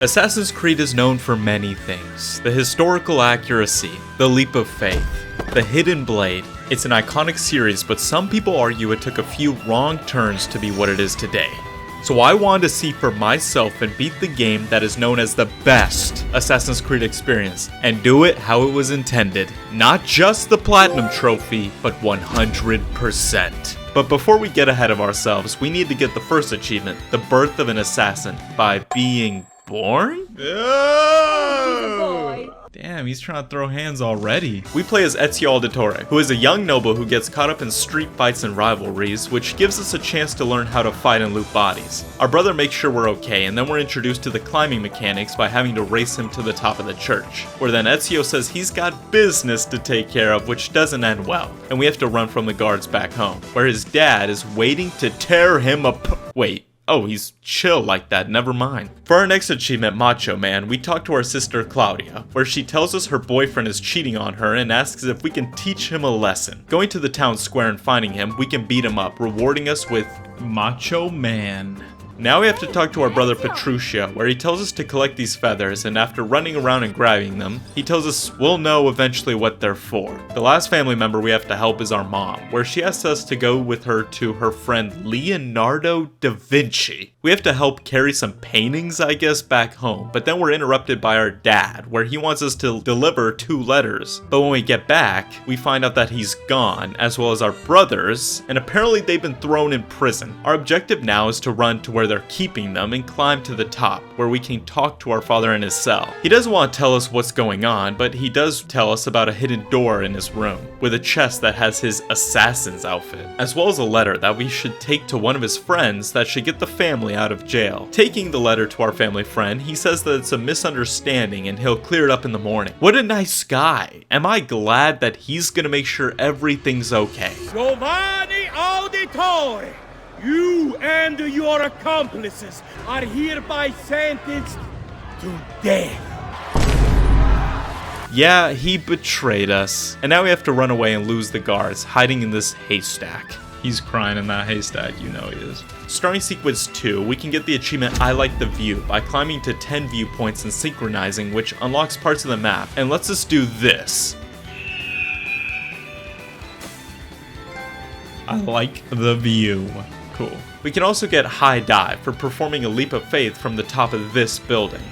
Assassin's Creed is known for many things. The historical accuracy, the leap of faith, the hidden blade. It's an iconic series, but some people argue it took a few wrong turns to be what it is today. So I wanted to see for myself and beat the game that is known as the best Assassin's Creed experience, and do it how it was intended. Not just the Platinum Trophy, but 100%. But before we get ahead of ourselves, we need to get the first achievement, the birth of an assassin, by being born? Oh! Damn, he's trying to throw hands already. We play as Ezio Auditore, who is a young noble who gets caught up in street fights and rivalries, which gives us a chance to learn how to fight and loot bodies. Our brother makes sure we're okay, and then we're introduced to the climbing mechanics by having to race him to the top of the church, where then Ezio says he's got business to take care of, which doesn't end well, and we have to run from the guards back home, where his dad is waiting to tear him apart. Wait. Oh, he's chill like that, never mind. For our next achievement, Macho Man, we talk to our sister Claudia, where she tells us her boyfriend is cheating on her and asks if we can teach him a lesson. Going to the town square and finding him, we can beat him up, rewarding us with Macho Man. Now we have to talk to our brother Petruchio, where he tells us to collect these feathers, and after running around and grabbing them, he tells us we'll know eventually what they're for. The last family member we have to help is our mom, where she asks us to go with her to her friend Leonardo da Vinci. We have to help carry some paintings, I guess, back home, but then we're interrupted by our dad, where he wants us to deliver 2 letters. But when we get back, we find out that he's gone, as well as our brothers, and apparently they've been thrown in prison. Our objective now is to run to where they're keeping them and climb to the top, where we can talk to our father in his cell. He doesn't want to tell us what's going on, but he does tell us about a hidden door in his room, with a chest that has his assassin's outfit, as well as a letter that we should take to one of his friends that should get the family out of jail. Taking the letter to our family friend, he says that it's a misunderstanding and he'll clear it up in the morning. What a nice guy. Am I glad that he's gonna make sure everything's okay. Giovanni Auditore! You and your accomplices are hereby sentenced to death. Yeah, he betrayed us. And now we have to run away and lose the guards, hiding in this haystack. He's crying in that haystack, you know he is. Starting sequence 2, we can get the achievement I Like the View by climbing to 10 viewpoints and synchronizing, which unlocks parts of the map and lets us do this. I like the view. Cool. We can also get High Dive for performing a leap of faith from the top of this building.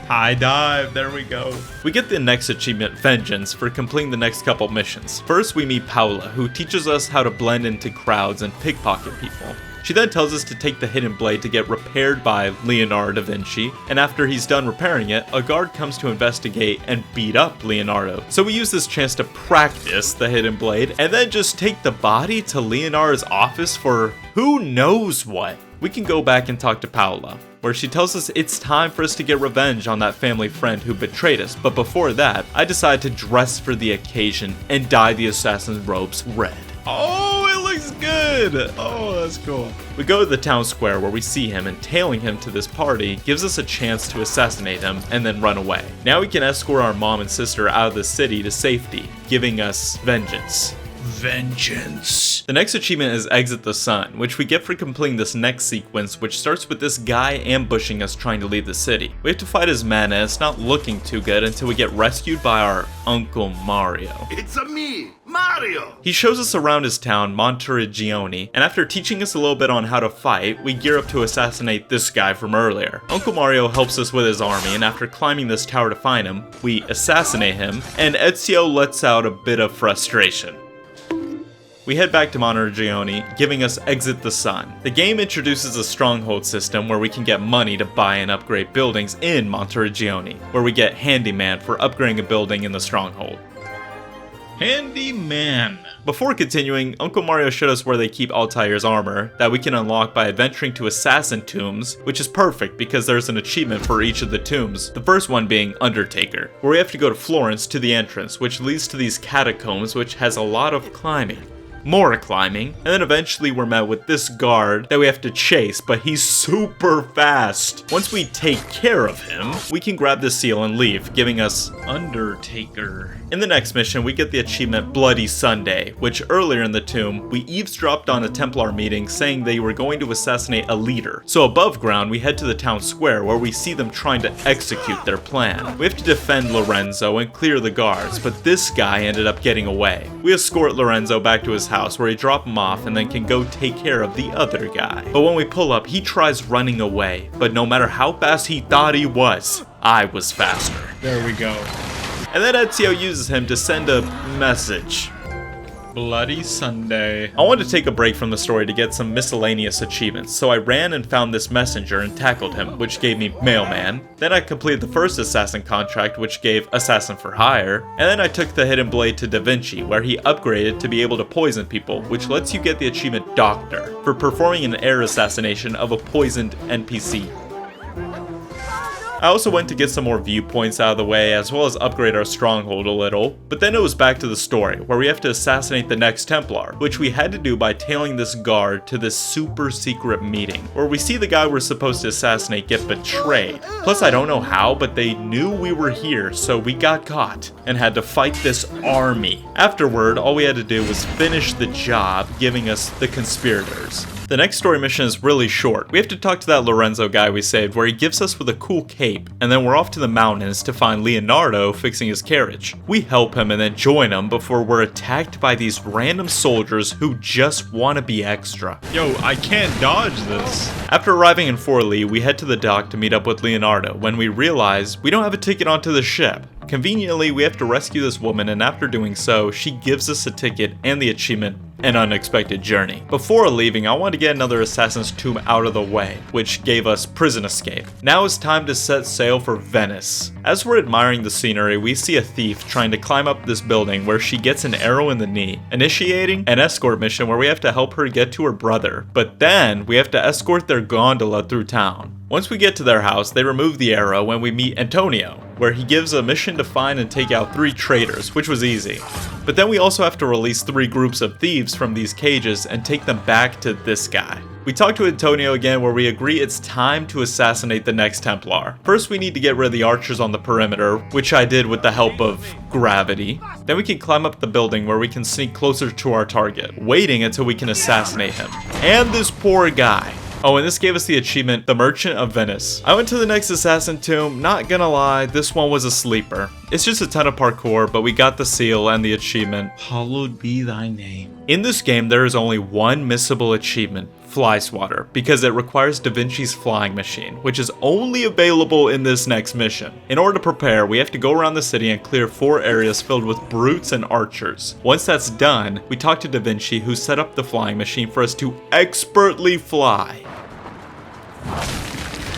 High dive, there we go. We get the next achievement, Vengeance, for completing the next couple missions. First, we meet Paula, who teaches us how to blend into crowds and pickpocket people. She then tells us to take the hidden blade to get repaired by Leonardo da Vinci, and after he's done repairing it, a guard comes to investigate and beat up Leonardo. So we use this chance to practice the hidden blade, and then just take the body to Leonardo's office for who knows what. We can go back and talk to Paula, where she tells us it's time for us to get revenge on that family friend who betrayed us, but before that, I decide to dress for the occasion and dye the assassin's robes red. Oh, it looks good! Oh, that's cool. We go to the town square where we see him, and tailing him to this party gives us a chance to assassinate him and then run away. Now we can escort our mom and sister out of the city to safety, giving us vengeance. Vengeance. The next achievement is Exit the Sun, which we get for completing this next sequence, which starts with this guy ambushing us trying to leave the city. We have to fight his men, and it's not looking too good until we get rescued by our Uncle Mario. It's me, Mario! He shows us around his town, Montreal, and after teaching us a little bit on how to fight, we gear up to assassinate this guy from earlier. Uncle Mario helps us with his army, and after climbing this tower to find him, we assassinate him, and Ezio lets out a bit of frustration. We head back to Montreal, giving us Exit the Sun. The game introduces a stronghold system where we can get money to buy and upgrade buildings in Montreal, where we get Handyman for upgrading a building in the stronghold. Handyman. Before continuing, Uncle Mario showed us where they keep Altair's armor that we can unlock by adventuring to assassin tombs, which is perfect because there's an achievement for each of the tombs. The first one being Undertaker, where we have to go to Florence to the entrance, which leads to these catacombs, which has a lot of climbing. more climbing, and then eventually we're met with this guard that we have to chase, but he's super fast. Once we take care of him, we can grab the seal and leave, giving us Undertaker. In the next mission, we get the achievement Bloody Sunday, which earlier in the tomb, we eavesdropped on a Templar meeting saying they were going to assassinate a leader. So above ground, we head to the town square where we see them trying to execute their plan. We have to defend Lorenzo and clear the guards, but this guy ended up getting away. We escort Lorenzo back to his house where he drop him off and then can go take care of the other guy. But when we pull up, he tries running away, but no matter how fast he thought he was, I was faster. There we go. And then Ezio uses him to send a message. Bloody Sunday. I wanted to take a break from the story to get some miscellaneous achievements, so I ran and found this messenger and tackled him, which gave me Mailman. Then I completed the first assassin contract, which gave Assassin for Hire. And then I took the hidden blade to Da Vinci, where he upgraded to be able to poison people, which lets you get the achievement Doctor, for performing an air assassination of a poisoned NPC. I also went to get some more viewpoints out of the way, as well as upgrade our stronghold a little, but then it was back to the story, where we have to assassinate the next Templar, which we had to do by tailing this guard to this super secret meeting, where we see the guy we're supposed to assassinate get betrayed. Plus I don't know how, but they knew we were here, so we got caught, and had to fight this army. Afterward, all we had to do was finish the job, giving us the conspirators. The next story mission is really short. We have to talk to that Lorenzo guy we saved, where he gives us with a cool cape, and then we're off to the mountains to find Leonardo fixing his carriage. We help him and then join him before we're attacked by these random soldiers who just want to be extra. Yo, I can't dodge this. After arriving in Forli, we head to the dock to meet up with Leonardo when we realize we don't have a ticket onto the ship. Conveniently, we have to rescue this woman, and after doing so, she gives us a ticket and the achievement, An Unexpected Journey. Before leaving, I wanted to get another assassin's tomb out of the way, which gave us Prison Escape. Now it's time to set sail for Venice. As we're admiring the scenery, we see a thief trying to climb up this building where she gets an arrow in the knee, initiating an escort mission where we have to help her get to her brother, but then we have to escort their gondola through town. Once we get to their house, they remove the arrow when we meet Antonio, where he gives a mission to find and take out 3 traitors, which was easy. But then we also have to release 3 groups of thieves from these cages and take them back to this guy. We talk to Antonio again, where we agree it's time to assassinate the next Templar. First we need to get rid of the archers on the perimeter, which I did with the help of gravity. Then we can climb up the building where we can sneak closer to our target, waiting until we can assassinate him. And this poor guy. Oh, and this gave us the achievement, The Merchant of Venice. I went to the next assassin tomb, not gonna lie, this one was a sleeper. It's just a ton of parkour, but we got the seal and the achievement, Hallowed be thy name. In this game, there is only one missable achievement, Fly Swatter, because it requires Da Vinci's flying machine, which is only available in this next mission. In order to prepare, we have to go around the city and clear 4 areas filled with brutes and archers. Once that's done, we talk to Da Vinci, who set up the flying machine for us to expertly fly.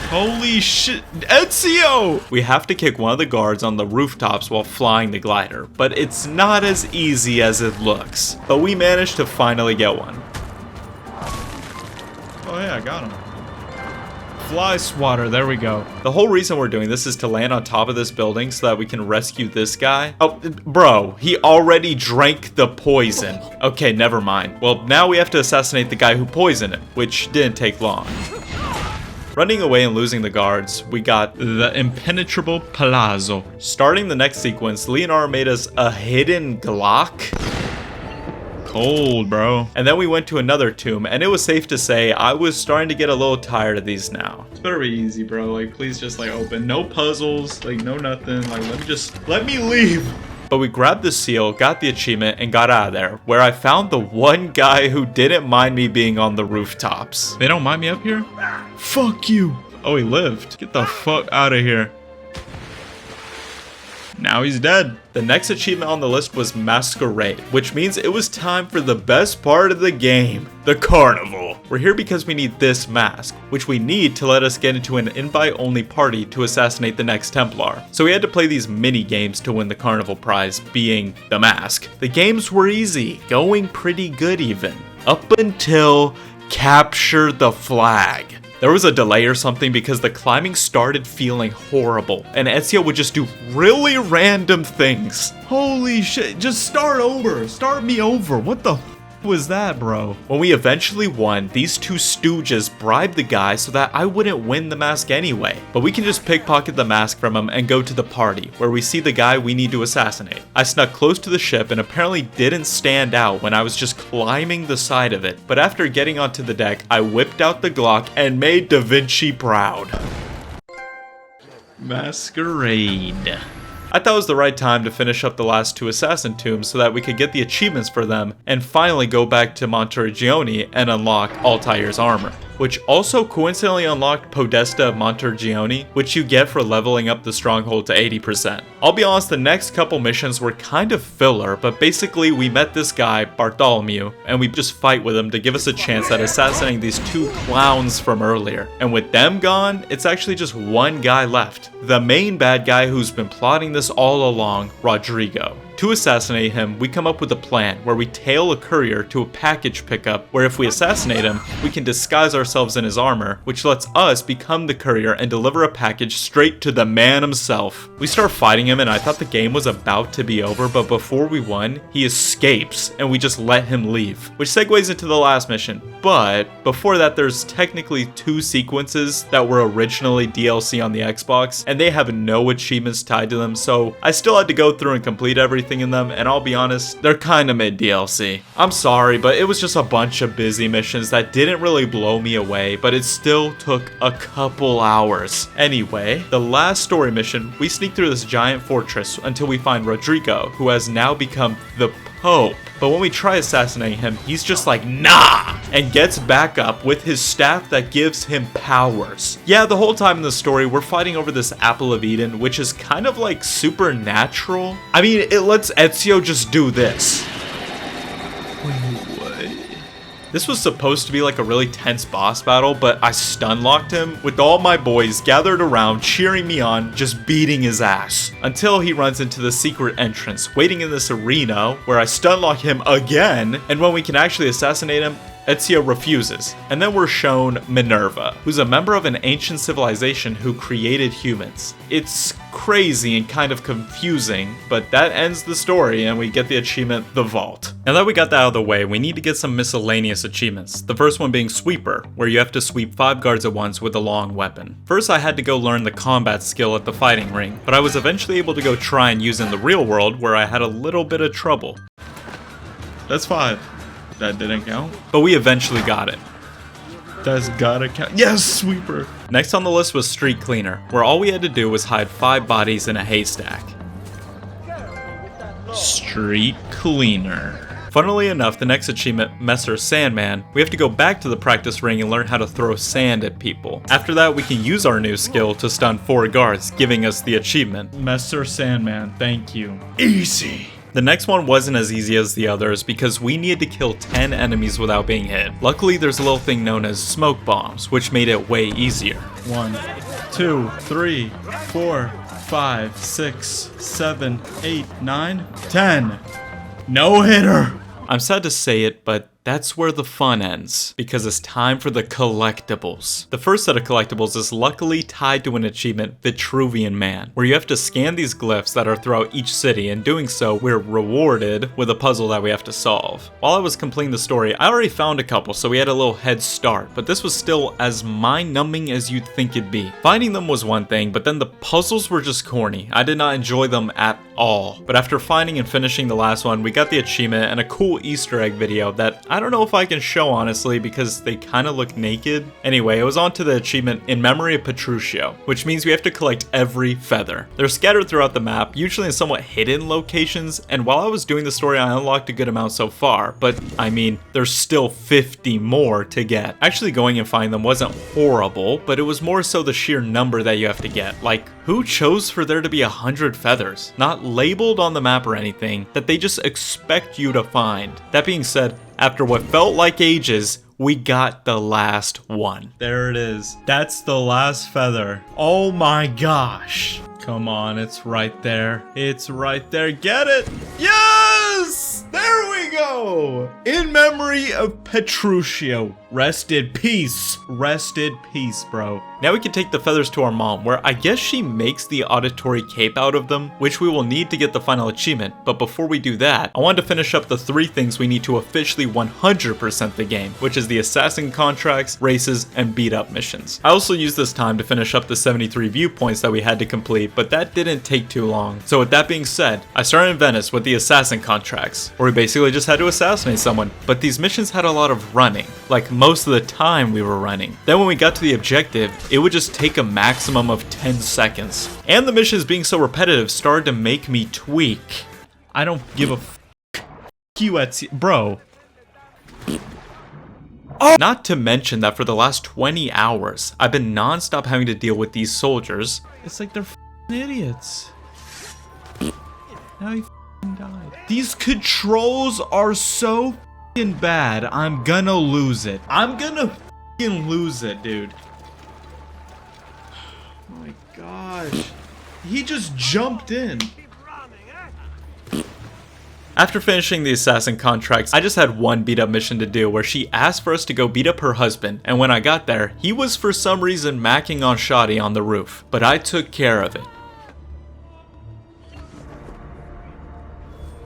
Holy shit, Ezio! We have to kick one of the guards on the rooftops while flying the glider, but it's not as easy as it looks. But we managed to finally get one. Oh yeah, I got him. Fly Swatter, there we go. The whole reason we're doing this is to land on top of this building so that we can rescue this guy. Oh, bro, he already drank the poison. Okay, never mind. Well, now we have to assassinate the guy who poisoned him, which didn't take long. Running away and losing the guards, we got the impenetrable palazzo. Starting the next sequence, Leonardo made us a hidden Glock. Cold, bro. And then we went to another tomb, and it was safe to say I was starting to get a little tired of these now. It's better be easy, bro. Like, please just like open. No puzzles, like no nothing. Like, let me leave. But we grabbed the seal, got the achievement, and got out of there, where I found the one guy who didn't mind me being on the rooftops. They don't mind me up here? Fuck you. Oh, he lived. Get the fuck out of here. Now he's dead. The next achievement on the list was Masquerade, which means it was time for the best part of the game, the carnival. We're here because we need this mask, which we need to let us get into an invite-only party to assassinate the next Templar. So we had to play these mini games to win the carnival prize, being the mask. The games were easy, going pretty good even, up until capture the flag. There was a delay or something because the climbing started feeling horrible, and Ezio would just do really random things. Holy shit, just start over. Start me over. What the? was that, bro? When we eventually won, these two stooges bribed the guy so that I wouldn't win the mask anyway. But we can just pickpocket the mask from him and go to the party, where we see the guy we need to assassinate. I snuck close to the ship and apparently didn't stand out when I was just climbing the side of it. But after getting onto the deck, I whipped out the Glock and made Da Vinci proud. Masquerade. I thought it was the right time to finish up the last two assassin tombs so that we could get the achievements for them and finally go back to Montreal and unlock Altair's armor, which also coincidentally unlocked Podesta of Montreal, which you get for leveling up the stronghold to 80%. I'll be honest, the next couple missions were kind of filler, but basically we met this guy, Bartholomew, and we just fight with him to give us a chance at assassinating these two clowns from earlier. And with them gone, it's actually just one guy left. The main bad guy who's been plotting this all along, Rodrigo. To assassinate him, we come up with a plan where we tail a courier to a package pickup where if we assassinate him, we can disguise ourselves in his armor, which lets us become the courier and deliver a package straight to the man himself. We start fighting him and I thought the game was about to be over, but before we won, he escapes and we just let him leave, which segues into the last mission. But before that, there's technically two sequences that were originally DLC on the Xbox and they have no achievements tied to them, so I still had to go through and complete everything in them, and I'll be honest, they're kind of mid DLC. I'm sorry, but it was just a bunch of busy missions that didn't really blow me away, but it still took a couple hours. Anyway, the last story mission, we sneak through this giant fortress until we find Rodrigo, who has now become the Pope. But when we try assassinating him, he's just like, nah, and gets back up with his staff that gives him powers. Yeah, the whole time in the story, we're fighting over this Apple of Eden, which is kind of like supernatural. I mean, it lets Ezio just do this. This was supposed to be like a really tense boss battle, but I stun-locked him with all my boys gathered around cheering me on, just beating his ass. Until he runs into the secret entrance, waiting in this arena where I stun-lock him again, and when we can actually assassinate him, Ezio refuses, and then we're shown Minerva, who's a member of an ancient civilization who created humans. It's crazy and kind of confusing, but that ends the story and we get the achievement, The Vault. Now that we got that out of the way, we need to get some miscellaneous achievements. The first one being Sweeper, where you have to sweep 5 guards at once with a long weapon. First I had to go learn the combat skill at the fighting ring, but I was eventually able to go try and use in the real world where I had a little bit of trouble. That's 5. That didn't count. But we eventually got it. That's gotta count. Yes, Sweeper! Next on the list was Street Cleaner, where all we had to do was hide 5 bodies in a haystack. Street Cleaner. Funnily enough, the next achievement, Messer Sandman, we have to go back to the practice ring and learn how to throw sand at people. After that, we can use our new skill to stun 4 guards, giving us the achievement. Messer Sandman, thank you. Easy! The next one wasn't as easy as the others because we needed to kill 10 enemies without being hit. Luckily, there's a little thing known as smoke bombs, which made it way easier. 1, 2, 3, 4, 5, 6, 7, 8, 9, 10. No hitter! I'm sad to say it, but that's where the fun ends, because it's time for the collectibles. The first set of collectibles is luckily tied to an achievement, Vitruvian Man, where you have to scan these glyphs that are throughout each city, and doing so, we're rewarded with a puzzle that we have to solve. While I was completing the story, I already found a couple, so we had a little head start, but this was still as mind-numbing as you'd think it'd be. Finding them was one thing, but then the puzzles were just corny. I did not enjoy them at all. But after finding and finishing the last one, we got the achievement and a cool Easter egg video that I don't know if I can show honestly because they kind of look naked. Anyway, it was on to the achievement In Memory of Petruchio, which means we have to collect every feather. They're scattered throughout the map, usually in somewhat hidden locations, and while I was doing the story I unlocked a good amount so far, but I mean, there's still 50 more to get. Actually going and finding them wasn't horrible, but it was more so the sheer number that you have to get. Like, who chose for there to be 100 feathers? Not labeled on the map or anything, that they just expect you to find. That being said, after what felt like ages, we got the last one. There it is. That's the last feather. Oh my gosh. Come on, it's right there. It's right there. Get it? Yes! There we go! In memory of Petruchio. Rest in peace. Rest in peace, bro. Now we can take the feathers to our mom, where I guess she makes the auditory cape out of them, which we will need to get the final achievement. But before we do that, I wanted to finish up the 3 things we need to officially 100% the game, which is the assassin contracts, races, and beat up missions. I also used this time to finish up the 73 viewpoints that we had to complete, but that didn't take too long. So with that being said, I started in Venice with the assassin contracts, where we basically just had to assassinate someone, but these missions had a lot of running. Like most of the time we were running. Then when we got to the objective, it would just take a maximum of 10 seconds. And the missions being so repetitive started to make me tweak. I don't give a f you, Ezio. Bro. Oh. Not to mention that for the last 20 hours, I've been non-stop having to deal with these soldiers. It's like they're f***ing idiots. Now he f***ing died. These controls are so f***ing bad. I'm gonna lose it. I'm gonna f***ing lose it, dude. Oh my gosh. He just jumped in. After finishing the assassin contracts, I just had one beat up mission to do where she asked for us to go beat up her husband, and when I got there, he was for some reason macking on Shoddy on the roof, but I took care of it.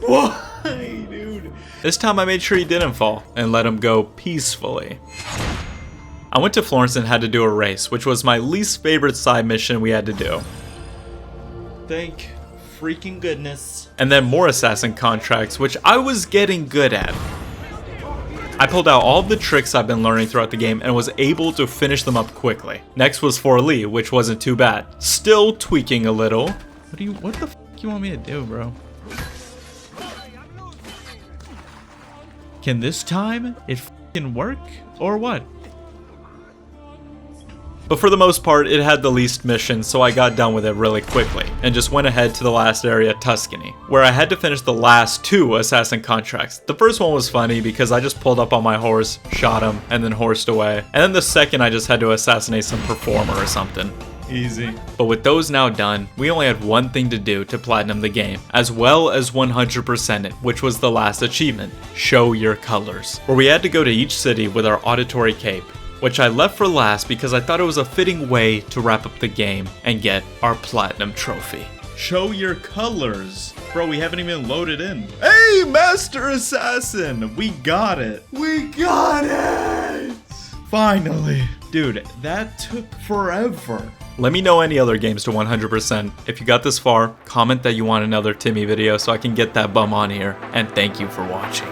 Why, dude? This time I made sure he didn't fall and let him go peacefully. I went to Florence and had to do a race, which was my least favorite side mission we had to do. Thank freaking goodness. And then more assassin contracts, which I was getting good at. I pulled out all the tricks I've been learning throughout the game and was able to finish them up quickly. Next was for Lee, which wasn't too bad. Still tweaking a little. What the f you want me to do, bro? Can this time it f***ing work or what? But for the most part, it had the least missions, so I got done with it really quickly, and just went ahead to the last area, Tuscany, where I had to finish the last 2 assassin contracts. The first one was funny because I just pulled up on my horse, shot him, and then horsed away. And then the second I just had to assassinate some performer or something. Easy. But with those now done, we only had one thing to do to platinum the game, as well as 100% it, which was the last achievement, Show Your Colors, where we had to go to each city with our auditory cape, which I left for last because I thought it was a fitting way to wrap up the game and get our platinum trophy. Show your colors. Bro, we haven't even loaded in. Hey, Master Assassin! We got it. We got it! Finally. Dude, that took forever. Let me know any other games to 100%. If you got this far, comment that you want another Timmy video so I can get that bum on here. And thank you for watching.